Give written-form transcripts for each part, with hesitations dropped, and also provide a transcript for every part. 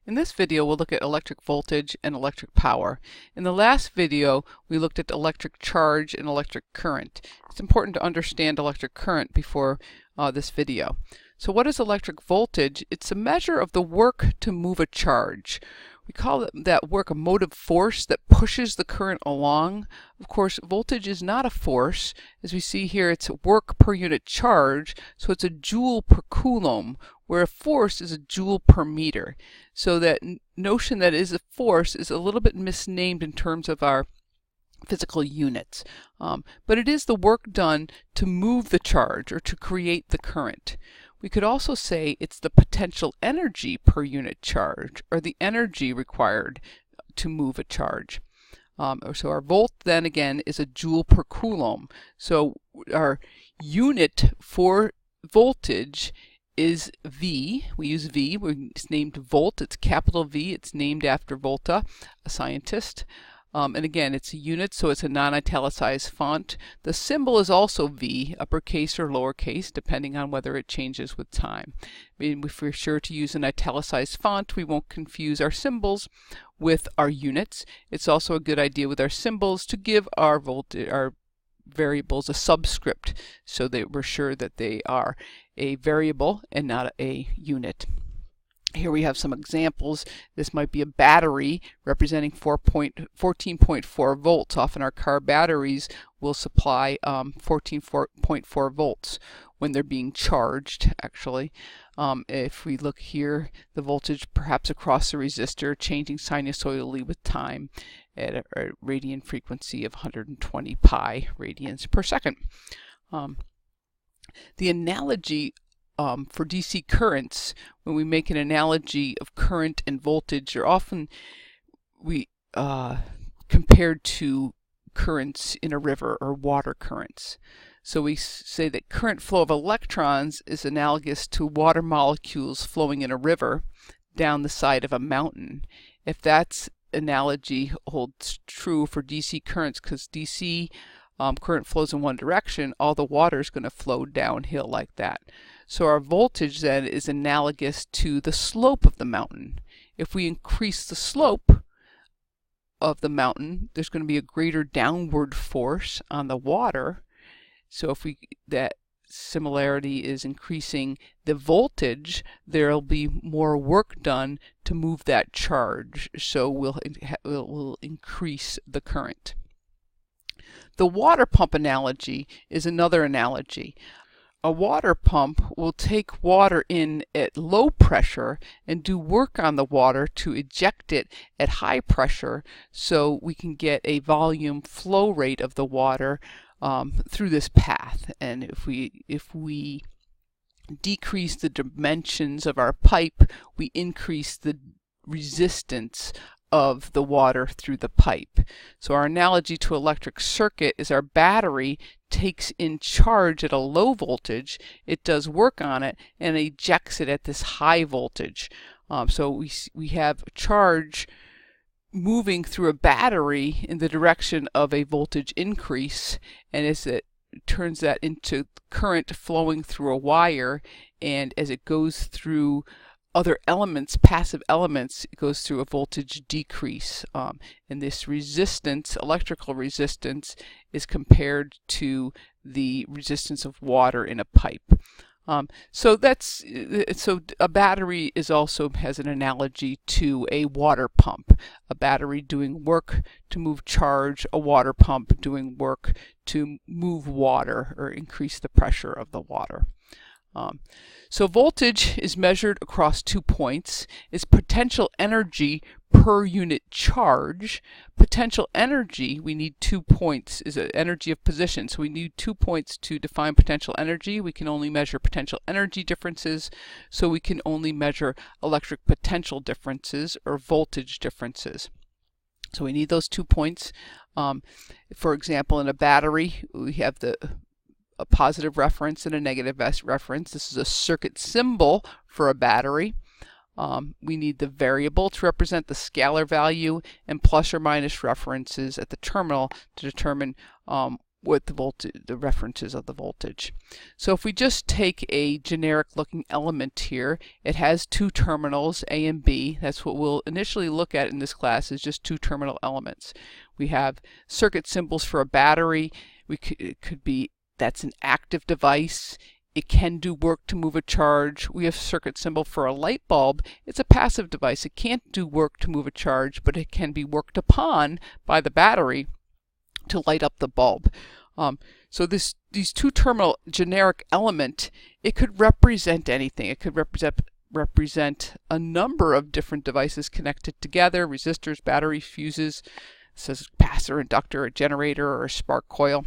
In this video, we'll look at electric voltage and electric power. In the last video, we looked at electric charge and electric current. It's important to understand electric current before this video. So what is electric voltage? It's a measure of the work to move a charge. We call that work a motive force that pushes the current along. Of course, voltage is not a force. As we see here, it's work per unit charge, so it's a joule per coulomb, where a force is a joule per meter. So that notion that it is a force is a little bit misnamed in terms of our physical units. But it is the work done to move the charge or to create the current. We could also say it's the potential energy per unit charge, or the energy required to move a charge. So our volt then again is a joule per coulomb. So our unit for voltage is V. We use V. It's named volt. It's capital V. It's named after Volta, a scientist. And again, it's a unit, so it's a non-italicized font. The symbol is also V, uppercase or lowercase, depending on whether it changes with time. I mean, if we're sure to use an italicized font, we won't confuse our symbols with our units. It's also a good idea with our symbols to give our variables a subscript, so that we're sure that they are a variable and not a unit. Here we have some examples. This might be a battery representing 14.4 volts. Often our car batteries will supply 14.4 volts when they're being charged, actually. If we look here, the voltage perhaps across the resistor changing sinusoidally with time at a radian frequency of 120 pi radians per second. The analogy for DC currents, when we make an analogy of current and voltage, are often compared to currents in a river or water currents. So we say that current flow of electrons is analogous to water molecules flowing in a river down the side of a mountain. If that analogy holds true for DC currents, because DC current flows in one direction, all the water is going to flow downhill like that. So our voltage then is analogous to the slope of the mountain. If we increase the slope of the mountain, there's going to be a greater downward force on the water. So if that similarity is increasing the voltage, there'll be more work done to move that charge. So we'll increase the current. The water pump analogy is another analogy. A water pump will take water in at low pressure and do work on the water to eject it at high pressure, so we can get a volume flow rate of the water through this path. And if we decrease the dimensions of our pipe, we increase the resistance of the water through the pipe. So our analogy to electric circuit is our battery takes in charge at a low voltage, it does work on it, and ejects it at this high voltage. So we have charge moving through a battery in the direction of a voltage increase, and as it turns that into current flowing through a wire, and as it goes through other elements, passive elements, it goes through a voltage decrease. And this resistance, electrical resistance, is compared to the resistance of water in a pipe. So a battery also has an analogy to a water pump. A battery doing work to move charge, a water pump doing work to move water or increase the pressure of the water. So voltage is measured across 2 points. It's potential energy per unit charge. Potential energy, we need 2 points, is an energy of position. So we need 2 points to define potential energy. We can only measure potential energy differences, so we can only measure electric potential differences or voltage differences. So we need those 2 points. For example, in a battery, we have a positive reference and a negative reference. This is a circuit symbol for a battery. We need the variable to represent the scalar value and plus or minus references at the terminal to determine what the voltage, the references of the voltage. So if we just take a generic looking element here, it has two terminals, A and B. That's what we'll initially look at in this class, is just two terminal elements. We have circuit symbols for a battery. It could be, that's an active device. It can do work to move a charge. We have circuit symbol for a light bulb. It's a passive device. It can't do work to move a charge, but it can be worked upon by the battery to light up the bulb. So these two terminal generic element, it could represent anything. It could represent a number of different devices connected together: resistors, batteries, fuses. It says capacitor, inductor, a generator, or a spark coil.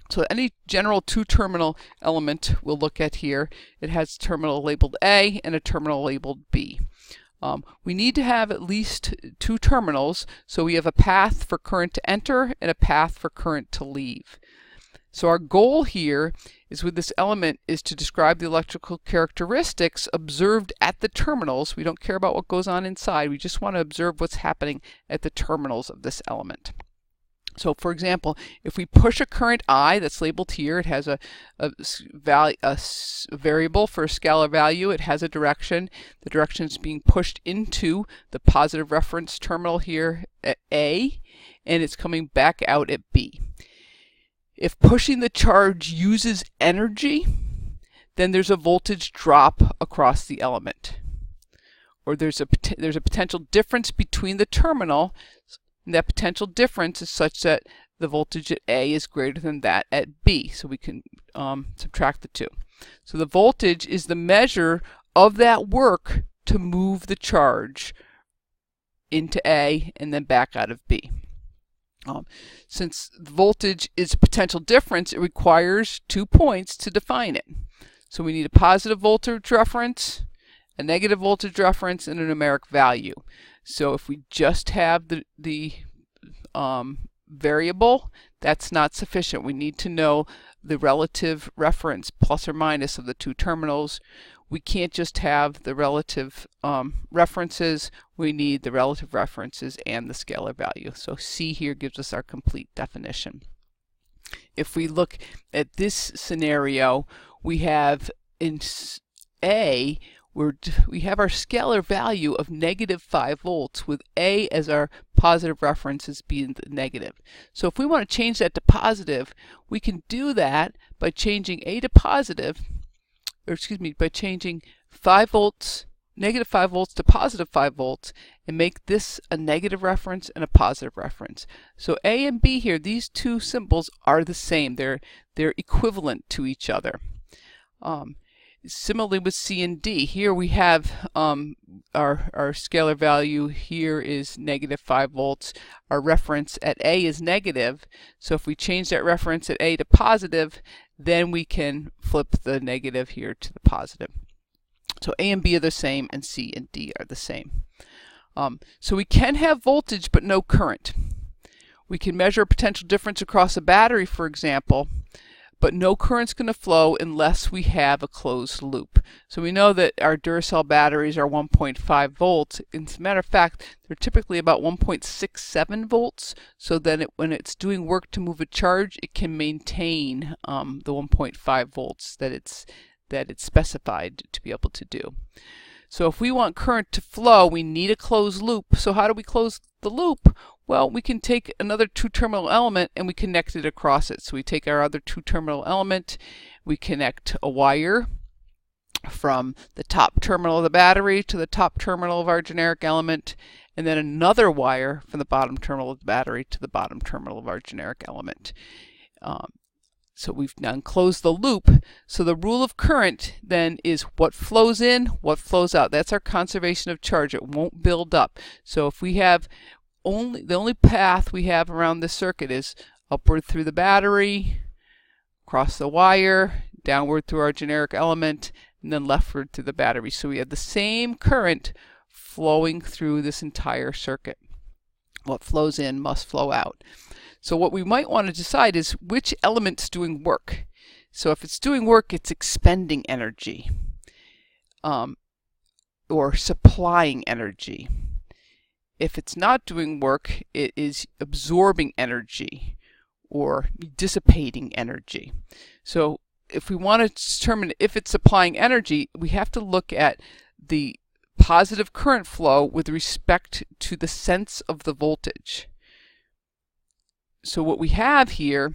So any general two-terminal element we'll look at here. It has a terminal labeled A and a terminal labeled B. We need to have at least two terminals, so we have a path for current to enter and a path for current to leave. So our goal here is with this element is to describe the electrical characteristics observed at the terminals. We don't care about what goes on inside. We just want to observe what's happening at the terminals of this element. So for example, if we push a current I that's labeled here, it has a variable for a scalar value. It has a direction. The direction is being pushed into the positive reference terminal here at A, and it's coming back out at B. If pushing the charge uses energy, then there's a voltage drop across the element. Or there's a potential difference between the terminal. And that potential difference is such that the voltage at A is greater than that at B. So we can subtract the two. So the voltage is the measure of that work to move the charge into A and then back out of B. Since the voltage is a potential difference, it requires 2 points to define it. So we need a positive voltage reference, a negative voltage reference, and a numeric value. So if we just have the variable, that's not sufficient. We need to know the relative reference, plus or minus, of the two terminals. We can't just have the relative references. We need the relative references and the scalar value. So C here gives us our complete definition. If we look at this scenario, we have in A, we have our scalar value of -5 volts, with A as our positive reference as being the negative. So if we want to change that to positive, we can do that by changing A to positive, or excuse me, by changing 5 volts, -5 volts to +5 volts, and make this a negative reference and a positive reference. So A and B here, these two symbols are the same. They're equivalent to each other. Similarly with C and D, here we have our scalar value here is -5 volts. Our reference at A is negative, so if we change that reference at A to positive, then we can flip the negative here to the positive. So A and B are the same, and C and D are the same. So we can have voltage but no current. We can measure a potential difference across a battery, for example, but no current's going to flow unless we have a closed loop. So we know that our Duracell batteries are 1.5 volts. As a matter of fact, they're typically about 1.67 volts, so then when it's doing work to move a charge, it can maintain the 1.5 volts that it's specified to be able to do. So if we want current to flow, we need a closed loop. So how do we close the loop? Well, we can take another two-terminal element and we connect it across it. So we take our other two-terminal element, we connect a wire from the top terminal of the battery to the top terminal of our generic element, and then another wire from the bottom terminal of the battery to the bottom terminal of our generic element. So we've now closed the loop. So the rule of current then is what flows in, what flows out. That's our conservation of charge. It won't build up. So if we have the only path we have around this circuit is upward through the battery, across the wire, downward through our generic element, and then leftward through the battery. So we have the same current flowing through this entire circuit. What flows in must flow out. So what we might want to decide is which element's doing work. So if it's doing work, it's expending energy or supplying energy. If it's not doing work, it is absorbing energy or dissipating energy. So if we want to determine if it's supplying energy, we have to look at the positive current flow with respect to the sense of the voltage. So what we have here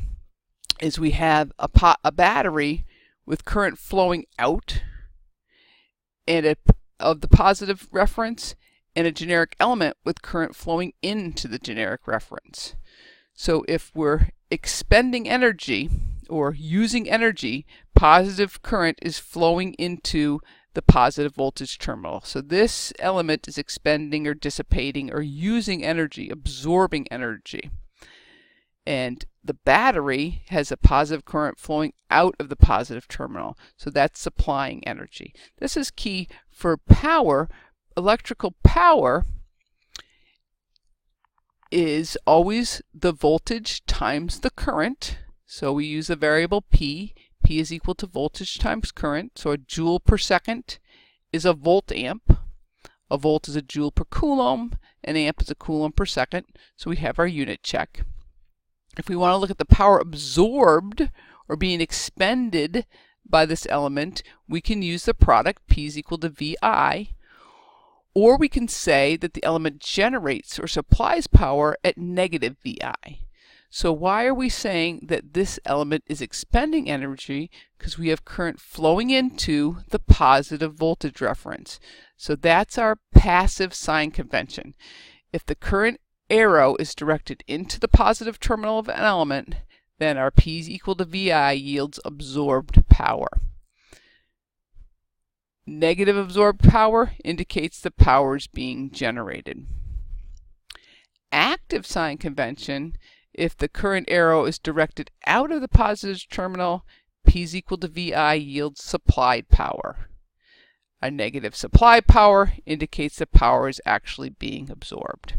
is we have a battery with current flowing out and of the positive reference, and a generic element with current flowing into the generic reference. So if we're expending energy or using energy, positive current is flowing into the positive voltage terminal. So this element is expending or dissipating or using energy, absorbing energy. And the battery has a positive current flowing out of the positive terminal. So that's supplying energy. This is key for power. Electrical power is always the voltage times the current. So we use a variable P. P is equal to voltage times current. So a joule per second is a volt amp. A volt is a joule per coulomb. An amp is a coulomb per second. So we have our unit check. If we want to look at the power absorbed or being expended by this element, we can use the product P is equal to VI. Or we can say that the element generates or supplies power at negative VI. So why are we saying that this element is expending energy? Because we have current flowing into the positive voltage reference. So that's our passive sign convention. If the current arrow is directed into the positive terminal of an element, then our P is equal to VI yields absorbed power. Negative absorbed power indicates the power is being generated. Active sign convention, if the current arrow is directed out of the positive terminal, P is equal to VI yields supplied power. A negative supplied power indicates the power is actually being absorbed.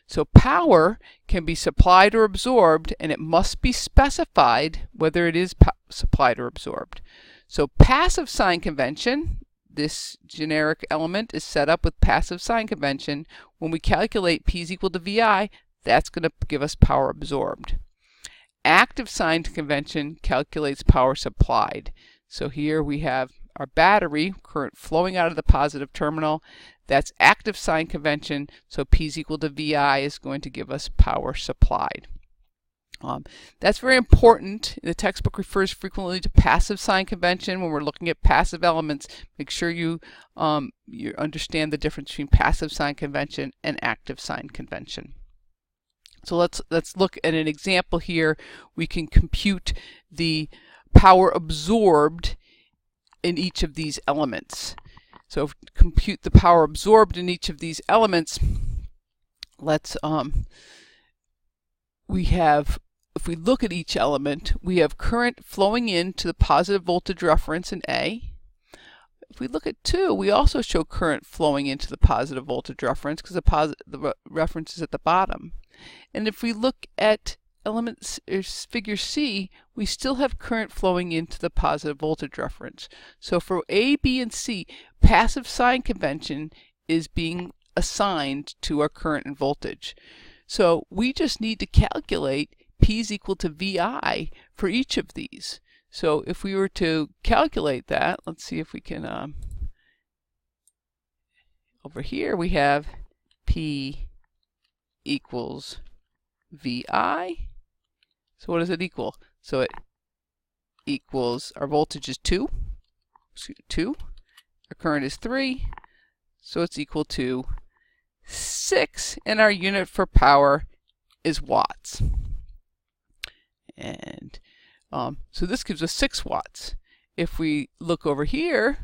So power can be supplied or absorbed, and it must be specified whether it is supplied or absorbed. So passive sign convention, this generic element is set up with passive sign convention. When we calculate P is equal to VI, that's going to give us power absorbed. Active sign convention calculates power supplied. So here we have our battery, current flowing out of the positive terminal. That's active sign convention, so P is equal to VI is going to give us power supplied. That's very important. The textbook refers frequently to passive sign convention. When we're looking at passive elements, make sure you understand the difference between passive sign convention and active sign convention. So let's look at an example here. We can compute the power absorbed in each of these elements. So if we compute the power absorbed in each of these elements, let's if we look at each element, we have current flowing into the positive voltage reference in A. If we look at 2, we also show current flowing into the positive voltage reference because the reference is at the bottom. And if we look at figure C, we still have current flowing into the positive voltage reference. So for A, B, and C, passive sign convention is being assigned to our current and voltage. So we just need to calculate P is equal to VI for each of these. So if we were to calculate that, let's see if we can, over here we have P equals VI. So what does it equal? So it equals, our voltage is 2, our current is 3, so it's equal to 6, and our unit for power is watts. And so this gives us 6 watts. If we look over here,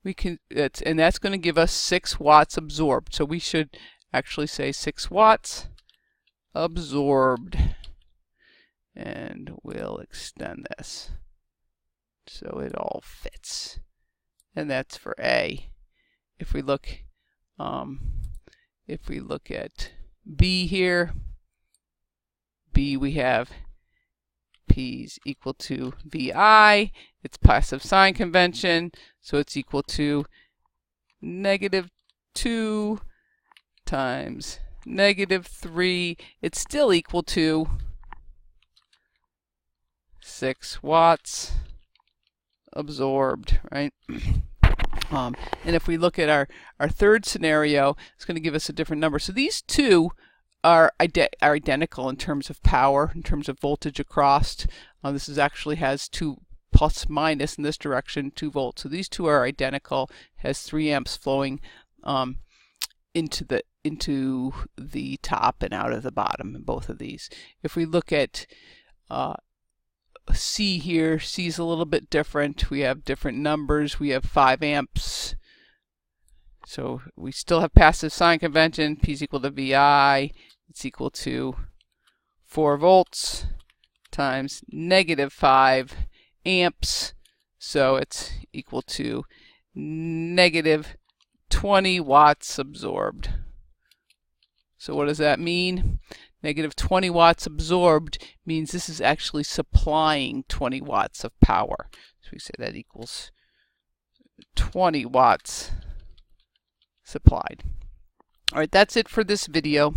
we can, and that's going to give us 6 watts absorbed. So we should actually say 6 watts absorbed, and we'll extend this so it all fits. And that's for A. If we look at B here, B we have P's equal to VI. It's passive sign convention, so it's equal to -2 times negative 3, it's still equal to 6 watts absorbed, right? And if we look at our third scenario, it's going to give us a different number. So these two are identical in terms of power, in terms of voltage across. This is actually has 2 plus minus in this direction, 2 volts. So these two are identical, has 3 amps flowing into the top and out of the bottom in both of these. If we look at C here, C is a little bit different. We have different numbers. We have 5 amps. So we still have passive sign convention. P is equal to VI. It's equal to 4 volts times negative 5 amps. So it's equal to negative 20 watts absorbed. So what does that mean? Negative 20 watts absorbed means this is actually supplying 20 watts of power. So we say that equals 20 watts supplied. All right, that's it for this video.